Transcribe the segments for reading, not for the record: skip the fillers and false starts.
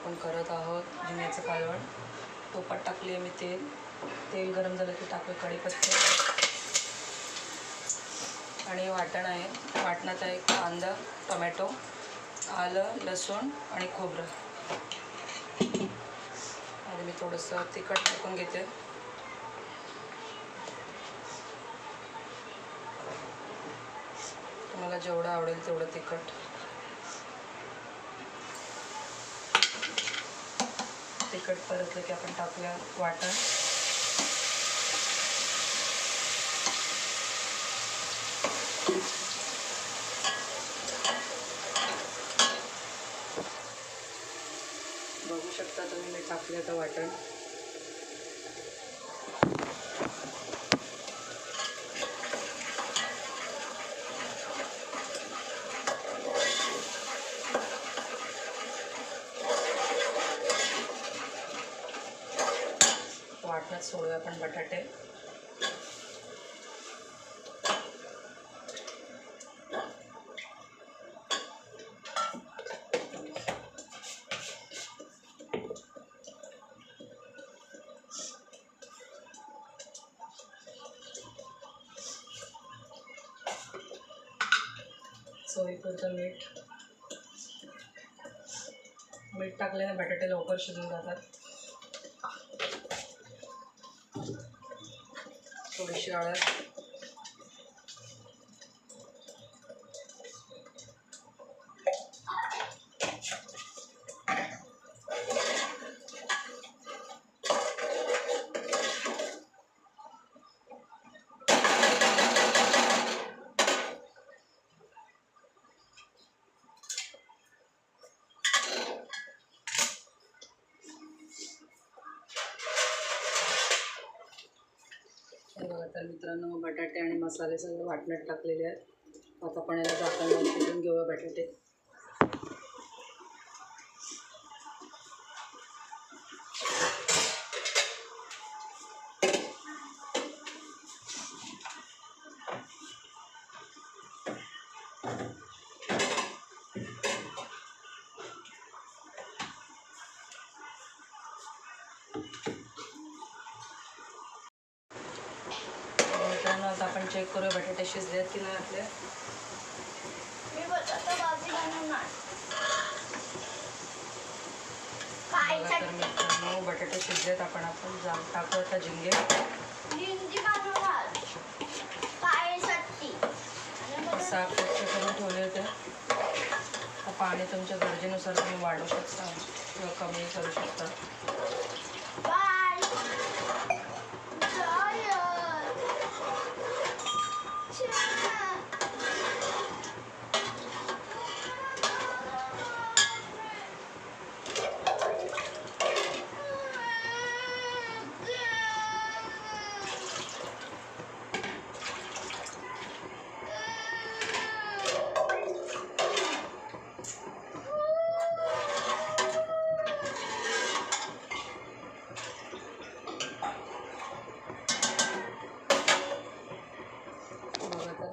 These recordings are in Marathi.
आपण करत आहोत झिंग्याचं कालवण. तुपात टाकली आहे मी तेल गरम झालं की टाकलं कढीपत्ता आणि वाटण आहे. वाटणात आहे कांदा, टोमॅटो, आलं, लसूण आणि खोबरं. आणि मी थोडंसं तिखट टाकून घेते. तुम्हाला जेवढं आवडेल तेवढं तिखट. तिखट परतलं की आपण टाकूया वाटण. बघू शकता तुम्ही मी टाकले आता वाटण. वाटणात सोडूया आपण बटाटे. चवीपुरतं मीठ टाकल्याने बटाटे लवकर शिजून जातात. थोडीशी हळद, बघा. तर मित्रांनो, बटाटे आणि मसाले सगळे वाटणात टाकलेले आहेत. आता आपण याला झाकण लावून शिजून घेऊया बटाटे. मित्रांनो, आता आपण चेक करूया बटाटे शिजलेत की नाही आपले. तर मित्रांनो, बटाटे शिजलेत. आपण टाकू आता झिंगे. साफ स्वच्छ करून ठेवले होते. पाणी तुमच्या गरजेनुसार तुम्ही वाढवू शकता किंवा कमी करू शकता.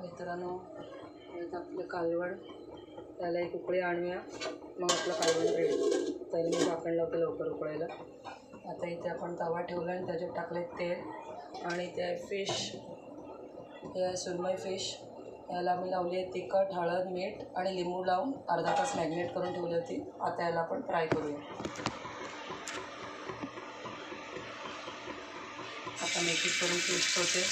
मित्रांनो, आपलं कालवण त्याला एक उकळी आणूया, मग आपलं कालवण रेडी. त्याला मी झाकण लावते लवकर उकळायला. आता इथे आपण तवा ठेवला आणि त्याच्यात टाकले तेल आणि ते फिश, हे आहे सुरमई फिश. याला मी लावली आहे तिखट, हळद, मीठ आणि लिंबू लावून अर्धा तास मॅरिनेट करून ठेवली होती. आता याला आपण फ्राय करूया. आता मेथी करून पेस्ट होते.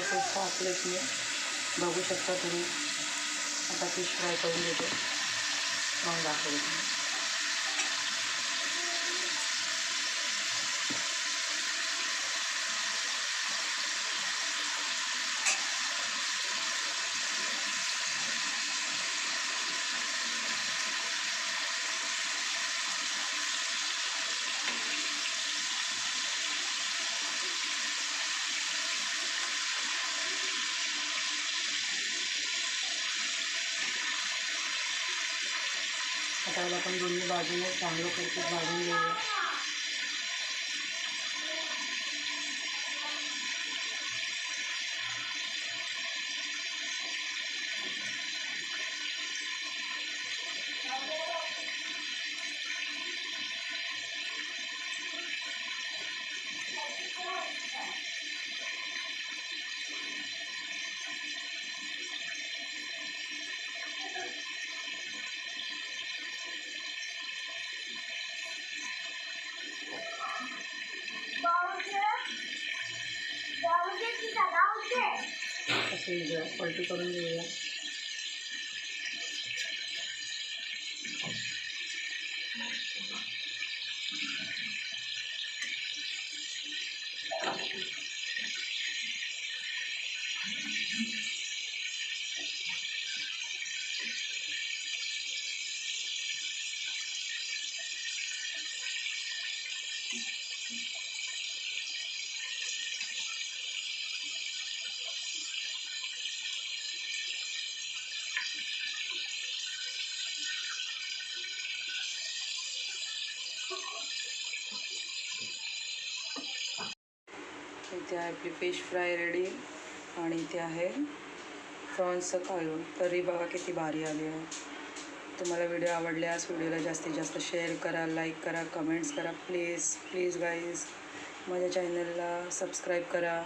फिश टाकले की बघू शकता तुम्ही. आता फिश फ्राय करून देते, मग दाखवते. मसाला पण दोन्ही बाजूने चांगलं कुरकुरीत भाजून घेऊया. असे पलटी करून घेऊया. इथे आहे आपली फिश फ्राय रेडी आणि इथे आहे प्रॉन्सचं कालवण. तरी बघा किती भारी आली आहे. तुम्हाला व्हिडिओ आवडल्यास व्हिडिओला जास्तीत जास्त शेअर करा, लाईक करा, कमेंट्स करा. प्लीज प्लीज गाईज माझ्या चॅनलला सबस्क्राईब करा.